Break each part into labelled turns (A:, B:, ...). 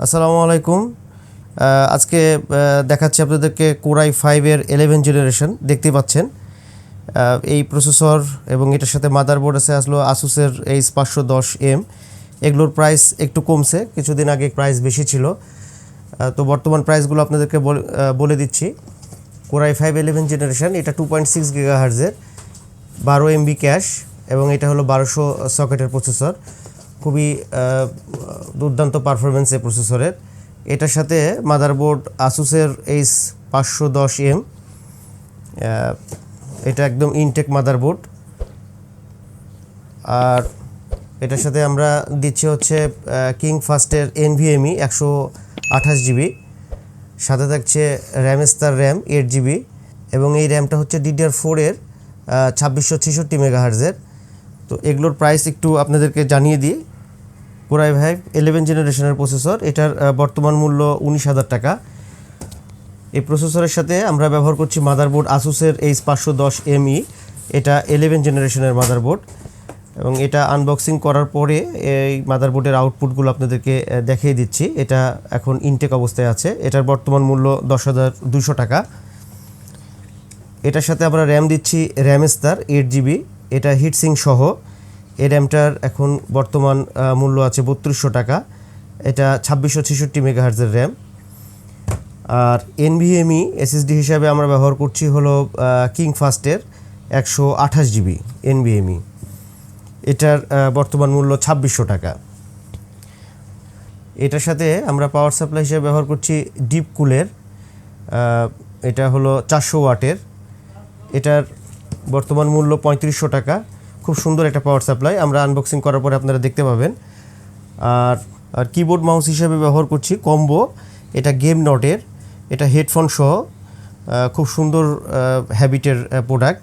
A: আসসালামু আলাইকুম। আজকে দেখাচ্ছি আপনাদেরকে Core i5 এর 11 জেনারেশন। দেখতে পাচ্ছেন এই প্রসেসর এবং এটার সাথে মাদারবোর্ড আছে আসলো Asus-এর H510M। এগুলোর প্রাইস একটু কমছে, কিছুদিন আগে প্রাইস বেশি ছিল। তো বর্তমান প্রাইসগুলো আপনাদেরকে বলে দিচ্ছি। Core i5 11 জেনারেশন, এটা 2.6 GHz-এর 12 MB ক্যাশ এবং এটা হলো 1200 সকেটের প্রসেসর। খুবই দুর্দান্ত পারফরমেন্স এই প্রসেসরের। এটার সাথে মাদারবোর্ড Asus-এর H510M, এটা একদম ইনটেক মাদারবোর্ড। আর এটার সাথে আমরা দিচ্ছি হচ্ছে KingFast-এর NVMe 128 GB, সাথে থাকছে Ramsta RAM 8 GB এবং এই র্যামটা হচ্ছে DDR4-এর 2666 MHz-এর। তো এগুলোর প্রাইস একটু আপনাদেরকে জানিয়ে দিই। Core i5 11 জেনারেশনের প্রসেসর, এটার বর্তমান মূল্য 19,000 টাকা। এই প্রসেসরের সাথে আমরা ব্যবহার করছি মাদারবোর্ড Asus-এর H510ME, এটা 11 জেনারেশনের মাদারবোর্ড। এবং এটা আনবক্সিং করার পরে এই মাদারবোর্ডের আউটপুটগুলো আপনাদেরকে দেখিয়ে দিচ্ছি। এটা এখন ইনটেক অবস্থায় আছে। এটার বর্তমান মূল্য 10,200 টাকা। এটার সাথে আমরা র্যাম দিচ্ছি Ramsta 8 GB, এটা হিটসিঙ্ক সহ। এই র্যামটার এখন বর্তমান মূল্য আছে 3200 টাকা। এটা 2666 MHz-এর র্যাম। আর NVMe SSD হিসাবে আমরা ব্যবহার করছি হলো KingFast-এর 128 GB NVMe, এটার বর্তমান মূল্য 2600 টাকা। এটার সাথে আমরা পাওয়ার সাপ্লাই হিসেবে ব্যবহার করছি ডিপ কুলের, এটা হলো 400 ওয়াটের। এটার বর্তমান মূল্য 3500 টাকা। খুব সুন্দর একটা পাওয়ার সাপ্লাই, আমরা আনবক্সিং করার পরে আপনারা দেখতে পাবেন। আর কিবোর্ড মাউস হিসেবে ব্যবহার করছি কম্বো, এটা গেম নটের, এটা হেডফোন সহ খুব সুন্দর হ্যাবিটের প্রোডাক্ট।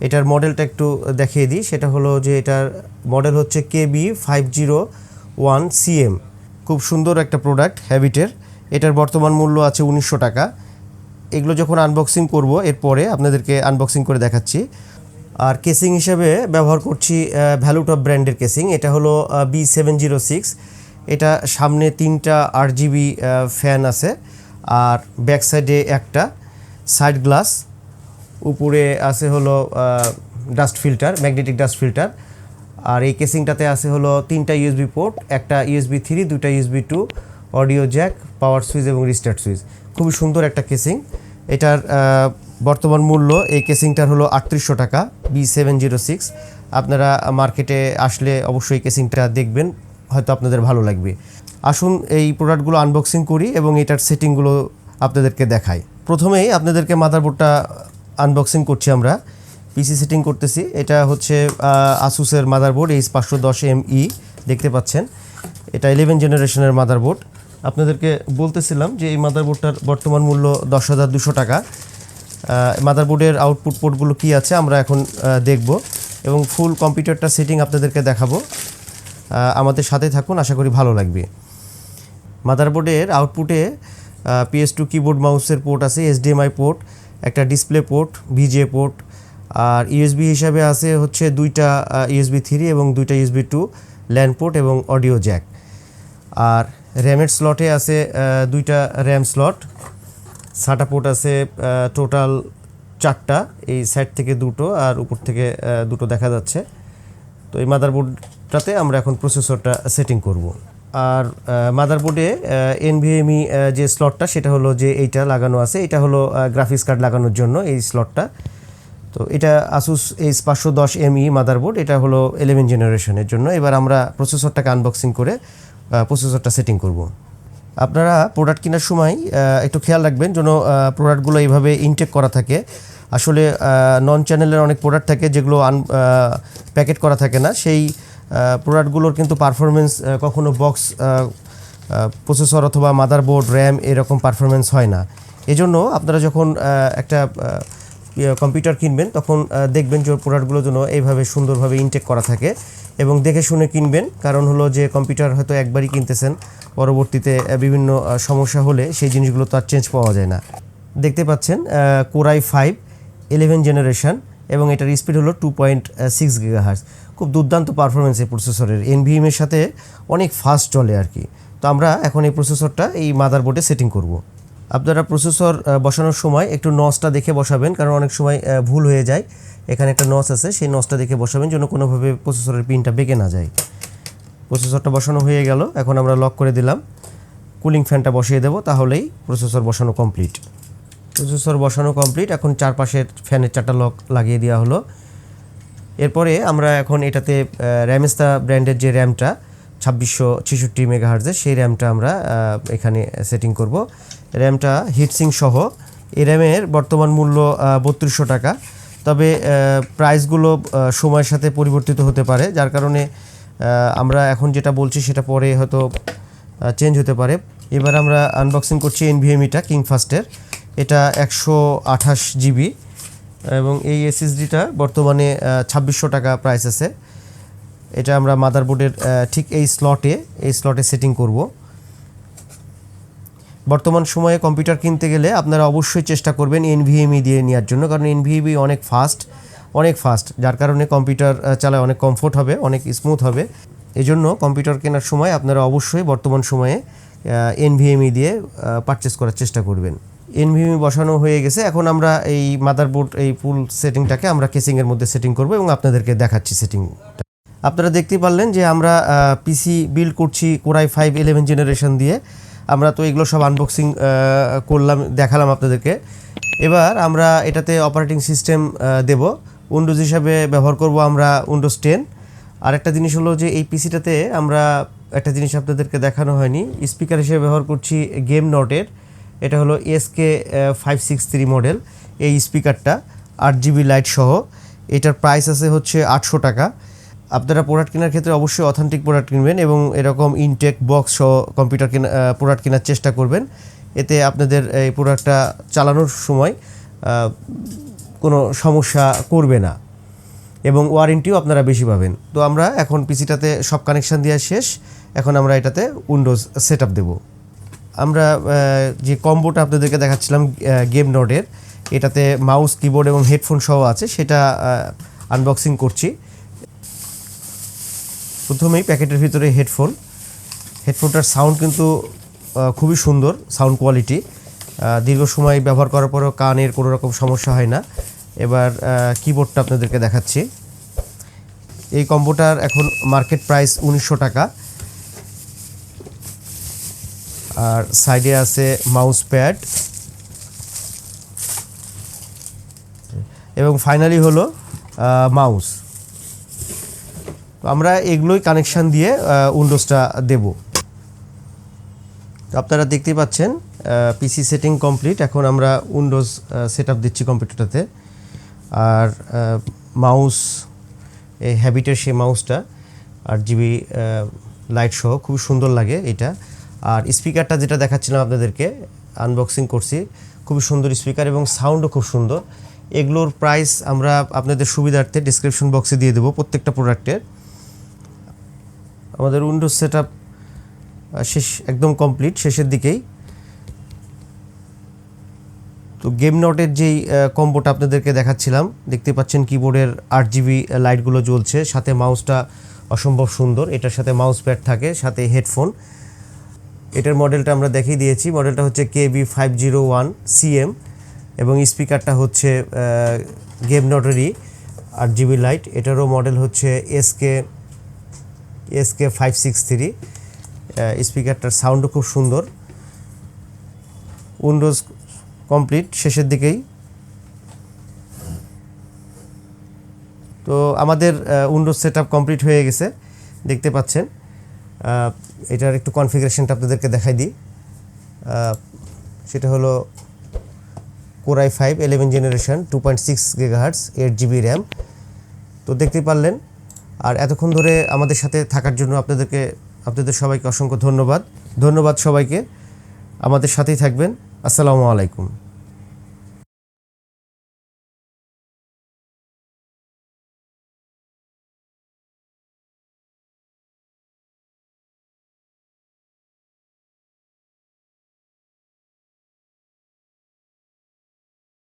A: এটার মডেলটা একটু দেখিয়ে দিই, সেটা হলো যে এটার মডেল হচ্ছে KB501CM। খুব সুন্দর একটা প্রোডাক্ট হ্যাবিটের। এটার বর্তমান মূল্য আছে 1900 টাকা। এগুলো যখন আনবক্সিং করব এরপরে আপনাদেরকে আনবক্সিং করে দেখাচ্ছি। আর কেসিং হিসেবে ব্যবহার করছি ভ্যালুটপ ব্র্যান্ডের কেসিং, এটা হলো B706। এটা সামনে 3টা RGB ফ্যান আছে, আর ব্যাক সাইডে একটা সাইড গ্লাস, উপরে আছে হলো dust filter, magnetic dust filter. আর এই কেসিংটাতে আছে হলো 3টা USB পোর্ট, একটা USB 3, 2টা USB 2, অডিও জ্যাক, পাওয়ার সুইচ এবং রিস্টার্ট সুইচ। খুবই সুন্দর একটা কেসিং। এটার বর্তমান মূল্য এই কেসিংটার হলো 3800 টাকা, B706। আপনারা মার্কেটে আসলে অবশ্যই কেসিংটা দেখবেন, হয়তো আপনাদের ভালো লাগবে। আসুন এই প্রোডাক্টগুলো আনবক্সিং করি এবং এটার সেটিংগুলো আপনাদেরকে দেখাই। প্রথমেই আপনাদেরকে মাদারবোর্ডটা আনবক্সিং করছি, আমরা পিসি সেটিং করতেছি। এটা হচ্ছে Asus-এর মাদারবোর্ড H510ME, দেখতে পাচ্ছেন। এটা 11 জেনারেশনের মাদারবোর্ড। আপনাদেরকে বলতেছিলাম যে এই মাদারবোর্ডটার বর্তমান মূল্য 10,200 টাকা। মাদারবোর্ডের আউটপুট পোর্টগুলো কী আছে আমরা এখন দেখব এবং ফুল কম্পিউটারটা সেটিং আপনাদেরকে দেখাবো। আমাদের সাথে থাকুন, আশা করি ভালো লাগবে। মাদারবোর্ডের আউটপুটে PS2 কিবোর্ড মাউসের পোর্ট আছে, HDMI পোর্ট, একটা ডিসপ্লে পোর্ট, VGA পোর্ট, আর USB হিসাবে আছে হচ্ছে 2টা USB 3 এবং 2টা USB 2, ল্যান পোর্ট এবং অডিও জ্যাক। আর র্যামের স্লটে আছে 2টা র্যাম স্লট, SATA পোর্ট আছে টোটাল 4টা, এই সাইড থেকে 2টো আর উপর থেকে 2টো দেখা যাচ্ছে। তো এই মাদারবোর্ডটাতে আমরা এখন প্রসেসরটা সেটিং করব। আর মাদারবোর্ডে NVMe যে স্লটটা সেটা হলো যে এইটা লাগানো আছে, এটা হলো গ্রাফিক্স কার্ড লাগানোর জন্য এই স্লটটা। তো এটা Asus H510ME মাদারবোর্ড, এটা হলো 11 জেনারেশনের জন্য। এবার আমরা প্রসেসরটাকে আনবক্সিং করে প্রসেসরটা সেটিং করব। আপনারা প্রোডাক্ট কেনার সময় একটু খেয়াল রাখবেন যেন প্রোডাক্টগুলো এইভাবে ইনটেক করা থাকে। আসলে নন চ্যানেলের অনেক প্রোডাক্ট থাকে যেগুলো প্যাকেট করা থাকে না, সেই প্রোডাক্টগুলোর কিন্তু পারফরমেন্স কখনো বক্স প্রসেসর অথবা মাদারবোর্ড, র্যাম এরকম পারফরমেন্স হয় না। এজন্য আপনারা যখন একটা কম্পিউটার কিনবেন তখন দেখবেন যে প্রোডাক্টগুলো যেন এইভাবে সুন্দরভাবে ইনটেক করা থাকে এবং দেখে শুনে কিনবেন। কারণ হলো যে কম্পিউটার হয়তো একবারই কিনতেছেন, পরবর্তীতে বিভিন্ন সমস্যা হলে সেই জিনিসগুলো তো আর চেঞ্জ পাওয়া যায় না। দেখতে পাচ্ছেন Core i5 11 জেনারেশন এবং এটার স্পিড হলো 2.6 GHz। খুব দুর্দান্ত পারফরমেন্স এই প্রসেসরের, NVMe এর সাথে অনেক ফাস্ট চলে আর কি। তো আমরা এখন এই প্রসেসরটা এই মাদারবোর্ডে সেটিং করব। আপনারা প্রসেসর বসানোর সময় একটু নচটা দেখে বসাবেন, কারণ অনেক সময় ভুল হয়ে যায়। এখানে একটা নচ আছে, সেই নচটা দেখে বসাবেন যেন কোনোভাবে প্রসেসরের পিনটা বেঁকে না যায়। প্রসেসরটা বসানো হয়ে গেল, এখন আমরা লক করে দিলাম। কুলিং ফ্যানটা বসিয়ে দেব, তাহলেই প্রসেসর বসানো কমপ্লিট। প্রসেসর বসানো কমপ্লিট, এখন চারপাশের ফ্যানের 4টা লক লাগিয়ে দেওয়া হলো। এরপরে আমরা এখন এটাতে র্যামস্তা ব্র্যান্ডের যে র্যামটা 2666 মেগাহার্জের, সেই র্যামটা আমরা এখানে সেটিং করব। র্যামটা হিটসিঙ্ক সহ। এই র্যামের বর্তমান মূল্য 3200 টাকা, তবে প্রাইসগুলো সময়ের সাথে পরিবর্তিত হতে পারে, যার কারণে আমরা এখন যেটা বলছি সেটা পরে হয়তো চেঞ্জ হতে পারে। এবার আমরা আনবক্সিং করছি NVMeটা কিংফাস্টের। এটা 128 জিবি এবং এই এসএসডিটা বর্তমানে 2600 টাকা প্রাইস আছে। এটা আমরা মাদারবোর্ডের ঠিক এই স্লটে সেটিং করব। বর্তমান সময়ে কম্পিউটার কিনতে গেলে আপনারা অবশ্যই চেষ্টা করবেন NVMe দিয়ে নেওয়ার জন্য, কারণ NVMe অনেক ফাস্ট, যার কারণে কম্পিউটার চালায় অনেক কমফোর্ট হবে, অনেক স্মুথ হবে। এজন্য কম্পিউটার কেনার সময় আপনারা অবশ্যই বর্তমান সময়ে NVMe দিয়ে পারচেস করার চেষ্টা করবেন। NVMe বসানো হয়ে গেছে, এখন আমরা এই মাদারবোর্ড এই ফুল সেটিংটাকে আমরা কেসিংয়ের মধ্যে সেটিং করব এবং আপনাদেরকে দেখাচ্ছি সেটিং। আপনারা দেখতেই পারলেন যে আমরা পিসি বিল্ড করছি কোরাই 5 11 জেনারেশন দিয়ে। আমরা তো এগুলো সব আনবক্সিং করলাম, দেখালাম আপনাদেরকে। এবার আমরা এটাতে অপারেটিং সিস্টেম দেব। উইন্ডোজ হিসাবে ব্যবহার করব আমরা উইন্ডোজ 10। আর একটা জিনিস হলো যে এই পিসিটাতে আমরা একটা জিনিস আপনাদেরকে দেখানো হয়নি, স্পিকার হিসেবে ব্যবহার করছি গেম নটের। এটা হলো SK563 মডেল। এই স্পিকারটা 8 জিবি লাইট সহ। এটার প্রাইস আছে হচ্ছে 800 টাকা। আপনারা প্রোডাক্ট কেনার ক্ষেত্রে অবশ্যই অথেন্টিক প্রোডাক্ট কিনবেন এবং এরকম ইনটেক বক্স সহ কম্পিউটার প্রোডাক্ট কেনার চেষ্টা করবেন। এতে আপনাদের এই প্রোডাক্টটা চালানোর সময় কোনো সমস্যা করবে না এবং ওয়ারেন্টিও আপনারা বেশি পাবেন। তো আমরা এখন পিসিটাতে সব কানেকশান দেওয়া শেষ, এখন আমরা এটাতে উইন্ডোজ সেট আপ দেবো। আমরা যে কম্বোটা আপনাদেরকে দেখাচ্ছিলাম গেম নোডের, এটাতে মাউস, কিবোর্ড এবং হেডফোন সহ আছে, সেটা আনবক্সিং করছি। প্রথমেই প্যাকেটের ভিতরে হেডফোনটার সাউন্ড কিন্তু খুবই সুন্দর, সাউন্ড কোয়ালিটি। দীর্ঘ সময় ব্যবহার করার পরেও কানের কোনো রকম সমস্যা হয় না। এবার কিবোর্ডটা আপনাদেরকে দেখাচ্ছি। এই কম্বোটার এখন মার্কেট প্রাইস 1900 টাকা। আর সাইডে আছে মাউস প্যাড এবং ফাইনালি হলো মাউস। তো আমরা এগুলোই কানেকশান দিয়ে উইন্ডোজটা দেব। আপনারা দেখতেই পাচ্ছেন পিসি সেটিং কমপ্লিট। এখন আমরা উইন্ডোজ সেট আপ দিচ্ছি কম্পিউটারটাতে। আর মাউস, এই হ্যাবিটের সেই মাউসটা 8 জিবি লাইট সহ খুব সুন্দর লাগে এটা। আর স্পিকারটা যেটা দেখাচ্ছিলাম আপনাদেরকে, আনবক্সিং করছি, খুবই সুন্দর স্পিকার এবং সাউন্ডও খুব সুন্দর। এগুলোর প্রাইস আমরা আপনাদের সুবিধার্থে ডিসক্রিপশন বক্সে দিয়ে দেবো প্রত্যেকটা প্রোডাক্টের। আমাদের উইন্ডোজ সেট আপ একদম কমপ্লিট, শেষের দিকেই। তো গেম নোটের যেই কম্বোটা আপনাদেরকে দেখাচ্ছিলাম, দেখতে পাচ্ছেন কিবোর্ডের 8 জিবি লাইটগুলো জ্বলছে, সাথে মাউসটা অসম্ভব সুন্দর। এটার সাথে মাউস প্যাড থাকে, সাথে হেডফোন। এটার মডেলটা আমরা দেখিয়ে দিয়েছি, মডেলটা হচ্ছে KB501CM এবং স্পিকারটা হচ্ছে গেম নোটেরই 8 জিবি লাইট। এটারও মডেল হচ্ছে SK563। স্পিকারটার সাউন্ডও খুব সুন্দর। উইন্ডোজ কমপ্লিট, শেষের দিকেই। তো আমাদের উইন্ডোজ সেট আপ কমপ্লিট হয়ে গেছে, দেখতে পাচ্ছেন। এটার একটু কনফিগারেশনটা আপনাদেরকে দেখাই দিই। সেটা হলো core i 5 11 generation, 2.6 GHz, 8 GB RAM. তো দেখতে পারলেন। আর এতক্ষণ ধরে আমাদের সাথে থাকার জন্য আপনাদের সবাইকে অসংখ্য ধন্যবাদ সবাইকে। আমাদের সাথেই থাকবেন। আসসালামু আলাইকুম।